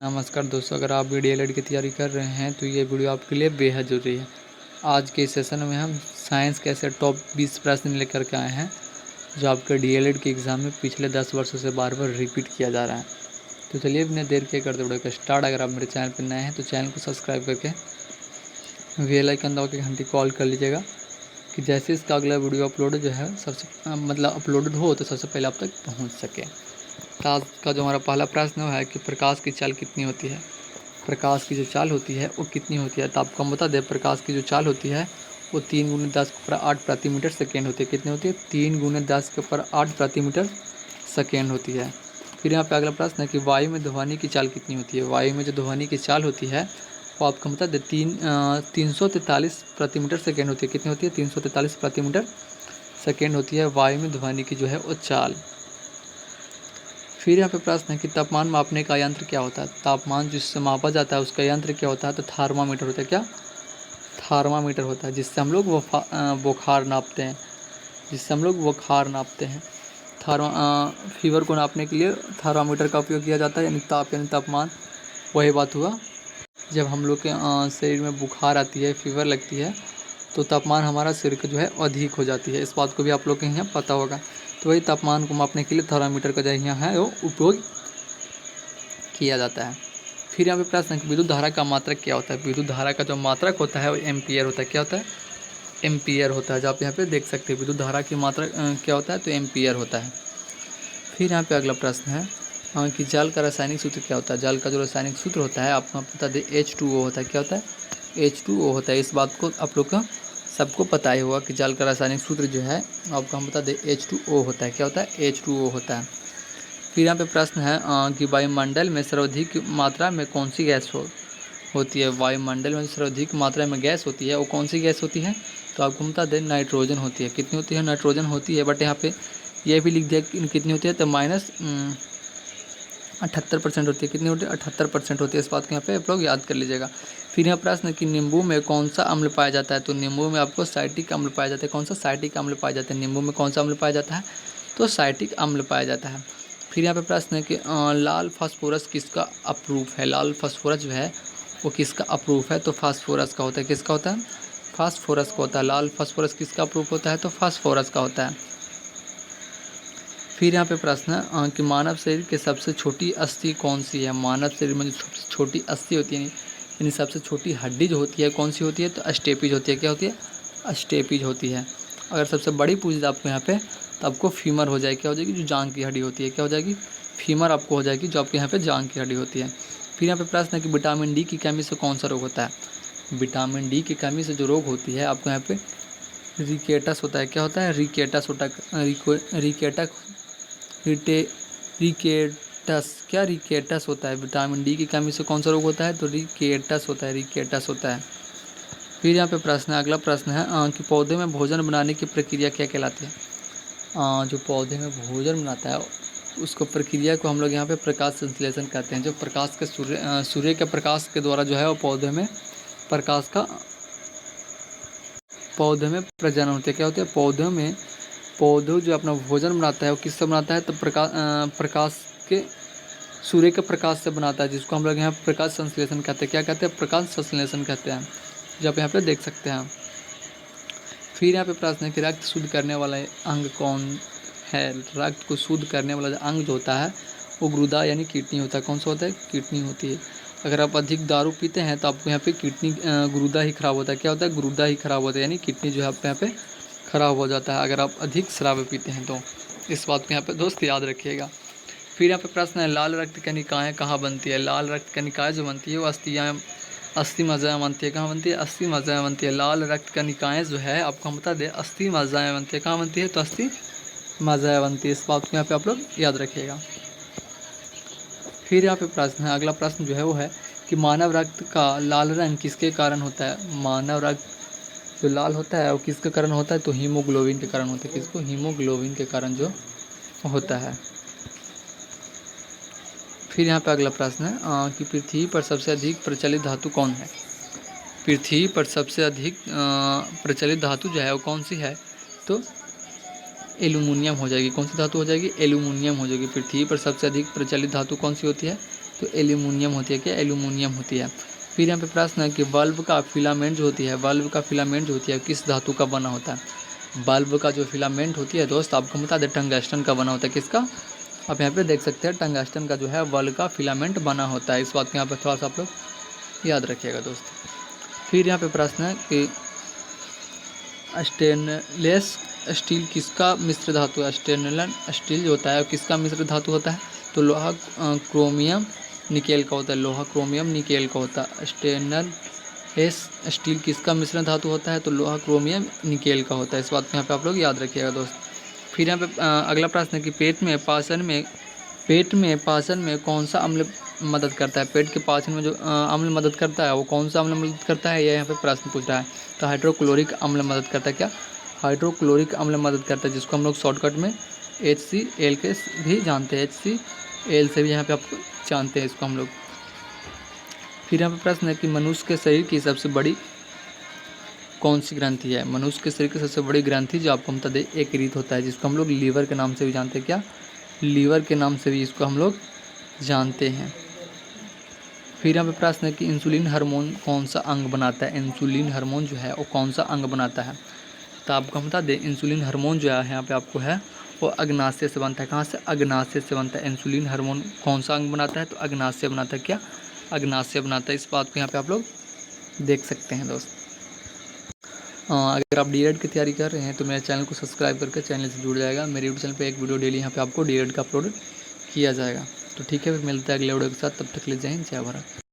नमस्कार दोस्तों, अगर आप भी डीएलएड की तैयारी कर रहे हैं तो ये वीडियो आपके लिए बेहद ज़रूरी है। आज के सेशन में हम साइंस के ऐसे टॉप 20 प्रश्न लेकर के आए हैं जो आपके डीएलएड के एग्ज़ाम में पिछले 10 वर्षों से बार बार रिपीट किया जा रहा है। तो चलिए बिना देर किए करते वीडियो का स्टार्ट। अगर आप मेरे चैनल पर नए हैं तो चैनल को सब्सक्राइब करके बेल आइकन दबा के घंटी कॉल कर लीजिएगा कि जैसे इसका अगला वीडियो अपलोड जो है अपलोडेड हो तो सबसे पहले आप तक पहुँच सके। तो आज का जो हमारा पहला प्रश्न है कि प्रकाश की चाल कितनी होती है। प्रकाश की जो चाल होती है वो कितनी होती है, तो आपको हम बता दें प्रकाश की जो चाल होती है वो 3 × 10⁸ प्रति मीटर सेकेंड होती है। कितनी होती है? 3 × 10⁸ प्रति मीटर सेकेंड होती है। फिर यहाँ पे अगला प्रश्न है कि वायु में ध्वनि की चाल कितनी होती है। वायु में जो ध्वनि की चाल होती है वो आपको बता दें 343 प्रति मीटर सेकेंड होती है। कितनी होती है? 343 प्रति मीटर सेकेंड होती है वायु में ध्वनि की जो है वो चाल। फिर यहाँ पे प्रश्न है कि तापमान मापने का यंत्र क्या होता है। तापमान जिससे मापा जाता है उसका यंत्र क्या होता है, तो थर्मामीटर होता है। क्या? थर्मामीटर होता है, जिससे हम लोग बुखार नापते हैं, जिससे हम लोग बुखार नापते हैं। फीवर को नापने के लिए थर्मामीटर का उपयोग किया जाता है, यानी तापमान। वही बात हुआ जब हम लोग के शरीर में बुखार आती है, फीवर लगती है, तो तापमान हमारा शरीर का जो है अधिक हो जाती है। इस बात को भी आप लोग के यहाँ पता होगा। तो वही तापमान को मापने के लिए थर्मामीटर का जो यहाँ है वो उपयोग किया जाता है। फिर यहाँ पे प्रश्न है कि विद्युत धारा का मात्रक क्या होता है। विद्युत धारा का जो मात्रक होता है वो एम्पियर होता है। क्या होता है? एम्पियर होता है। जो आप यहाँ पे देख सकते हैं विद्युत धारा की मात्रक क्या होता है, तो एम्पियर होता है। फिर यहाँ पे अगला प्रश्न है कि जल का रासायनिक सूत्र क्या होता है। जल का जो रासायनिक सूत्र होता है आपको बता दें H2O होता है। क्या होता है? H2O होता है। इस बात को आप लोग का सबको पता ही होगा कि जल का रासायनिक सूत्र जो है आपको हम बता दें H2O होता है। क्या होता है? H2O होता है। फिर यहाँ पे प्रश्न है कि वायुमंडल में सर्वाधिक मात्रा में कौन सी गैस होती है। वायुमंडल में सर्वाधिक मात्रा में गैस होती है वो कौन सी गैस होती है, तो आपको बता दें नाइट्रोजन होती है। कितनी होती है? नाइट्रोजन होती है। बट यहाँ पे ये भी लिख दिया कि कितनी होती है, तो -78% होती है। कितनी होती है? 78% होती है। इस बात को यहाँ पे आप लोग याद कर लीजिएगा। फिर यहाँ प्रश्न कि नींबू में कौन सा अम्ल पाया जाता है, तो नींबू में आपको साइट्रिक अम्ल पाया जाता है। कौन सा? साइट्रिक अम्ल पाया जाता है। नींबू में कौन सा अम्ल पाया जाता है, तो साइट्रिक अम्ल पाया जाता है। फिर यहाँ पे प्रश्न है कि लाल फास्फोरस किसका अप्रूफ है। लाल फास्फोरस जो है वो किसका अप्रूफ है, तो फास्फोरस का होता है। किसका होता है? फास्फोरस का होता है। लाल फास्फोरस किसका अप्रूफ होता है, तो फास्फोरस का होता है। फिर यहाँ पे प्रश्न है कि मानव शरीर के सबसे छोटी अस्थि कौन सी है। मानव शरीर में जो सबसे छोटी अस्थि होती है यानी सबसे छोटी हड्डी जो होती है कौन सी होती है, तो अस्टेपिज होती है। क्या होती है? अस्टेपिज होती है। अगर सबसे बड़ी पूछ दे आपको यहाँ पे तो आपको फीमर हो जाएगी। क्या हो जाएगी? जो जांग की हड्डी होती है। क्या हो जाएगी? फीमर आपको हो जाएगी, जो आपके यहाँ पे जांग की हड्डी होती है। फिर यहाँ पे प्रश्न है कि विटामिन डी की कमी से कौन सा रोग होता है। विटामिन डी की कमी से जो रोग होती है आपको यहाँ पे रिकेटस होता है। क्या होता है? रिकेटस होता है। रिकेटस क्या? रिकेटस होता है। विटामिन डी की कमी से कौन सा रोग होता है, तो रिकेटस होता है। रिकेटस होता है। फिर यहाँ पे प्रश्न है, अगला प्रश्न है कि पौधे में भोजन बनाने की प्रक्रिया क्या कहलाती है। जो पौधे में भोजन बनाता है उसको प्रक्रिया को हम लोग यहाँ पे प्रकाश संश्लेषण कहते हैं। जो प्रकाश के सूर्य के प्रकाश के द्वारा जो है वो पौधे में प्रजनन होती है। क्या होती है? पौधों जो अपना भोजन बनाता है वो किससे बनाता है, तो प्रकाश के सूर्य के प्रकाश से बनाता है, जिसको हम लोग यहाँ प्रकाश संश्लेषण कहते हैं। क्या कहते हैं? प्रकाश संश्लेषण कहते हैं, जो आप यहाँ पे देख सकते हैं। फिर यहाँ पे प्रश्न है कि रक्त शुद्ध करने वाला अंग कौन है। रक्त को शुद्ध करने वाला अंग जो होता है वो गुर्दा यानी किडनी होता है। कौन सा होता है? किडनी होती है। अगर आप अधिक दारू पीते हैं तो आपको यहाँ पे किडनी गुर्दा ही खराब होता है। क्या होता है? गुर्दा ही खराब होता है, यानी किडनी जो है आपको यहाँ पे खराब हो जाता है अगर आप अधिक शराब पीते हैं तो। इस बात को यहाँ पे दोस्त याद रखिएगा। फिर यहाँ पे प्रश्न है लाल रक्त कणिकाएँ कहाँ बनती है। लाल रक्त कणिकाएँ जो बनती है वो अस्थि मज्जा बनती है। कहाँ बनती है? अस्थि मज्जा बनती है। लाल रक्त कणिकाएँ जो है आपको हम बता दें अस्थि मज्जा बनती है। कहाँ बनती है? तो अस्थि मज्जा बनती है। इस बात को यहाँ पे आप लोग याद रखिएगा। फिर यहाँ पे प्रश्न है, अगला प्रश्न जो है वो है कि मानव रक्त का लाल रंग किसके कारण होता है। मानव रक्त जो लाल होता है वो किसके कारण होता है, तो हीमोग्लोबिन के कारण होता है। किसको? हीमोग्लोबिन के कारण जो होता है। फिर यहाँ पे अगला प्रश्न है कि पृथ्वी पर सबसे अधिक प्रचलित धातु कौन है। पृथ्वी पर सबसे अधिक प्रचलित धातु जो है वो कौन सी है, तो एल्यूमिनियम हो जाएगी। कौन सी धातु हो जाएगी? एल्यूमिनियम हो जाएगी। पृथ्वी पर सबसे अधिक प्रचलित धातु कौन सी होती है, तो एल्यूमिनियम होती है, क्या एल्यूमिनियम होती है। फिर यहाँ पे प्रश्न है कि बल्ब का फिलामेंट जो होती है, बल्ब का फिलामेंट जो होती है किस धातु का बना होता है। बल्ब का जो फिलामेंट होती है दोस्त आपको बता दें टंगस्टन का बना होता है। किसका, आप यहाँ पे देख सकते हैं टंगस्टन का जो है बल्ब का फिलामेंट बना होता है। इस बात को यहाँ पे थोड़ा सा आप लोग याद रखिएगा दोस्त। फिर यहाँ पे प्रश्न है कि स्टेनलेस स्टील किसका मिश्र धातु है। स्टेनलेस स्टील जो होता है किसका मिश्र धातु होता है, तो लोहा क्रोमियम निकेल का होता है, लोहा क्रोमियम निकेल का होता है। स्टेनलेस स्टील किसका मिश्रण धातु होता है, तो लोहा क्रोमियम निकेल का होता है। इस बात को यहाँ पे आप लोग याद रखिएगा दोस्त। फिर यहाँ पे अगला प्रश्न है कि पेट में पाचन में कौन सा अम्ल मदद करता है। पेट के पाचन में जो अम्ल मदद करता है वो कौन सा अम्ल मदद करता है, यह यहाँ पे प्रश्न पूछ रहा है। तो हाइड्रोक्लोरिक अम्ल मदद करता है। क्या, हाइड्रोक्लोरिक अम्ल मदद करता है, जिसको हम लोग शॉर्टकट में HCl के भी जानते हैं, HCl से भी यहाँ पे आपको जानते हैं इसको हम लोग। फिर यहाँ पे प्रश्न है कि मनुष्य के शरीर की सबसे बड़ी कौन सी ग्रंथि है। मनुष्य के शरीर की सबसे बड़ी ग्रंथि जो आपको हम बता दें यकृत होता है, जिसको हम लोग लीवर के नाम से भी जानते हैं। क्या, लीवर के नाम से भी इसको हम लोग जानते हैं। फिर यहाँ पे प्रश्न है कि इंसुलिन हार्मोन कौन सा अंग बनाता है। इंसुलिन हार्मोन जो है वो कौन सा अंग बनाता है, तो आपको हम बता दें इंसुलिन हार्मोन जो है यहाँ पे आपको है वो अग्नाशय से बनता है। कहाँ से, अग्नाशय से बनता है। इंसुलिन हार्मोन कौन सा अंग बनाता है, तो अग्नाशय बनाता है। क्या, अग्नाशय बनाता है। इस बात को यहाँ पे आप लोग देख सकते हैं दोस्त। अगर आप डीएड की तैयारी कर रहे हैं तो मेरे चैनल को सब्सक्राइब करके चैनल से जुड़ जाएगा। मेरे यूट्यूब चैनल पे एक वीडियो डेली यहाँ पे आपको डीएड का अपलोड किया जाएगा। तो ठीक है, फिर मिलता है अगले वीडियो के साथ। तब तक के लिए जय हिंद, जय भारत।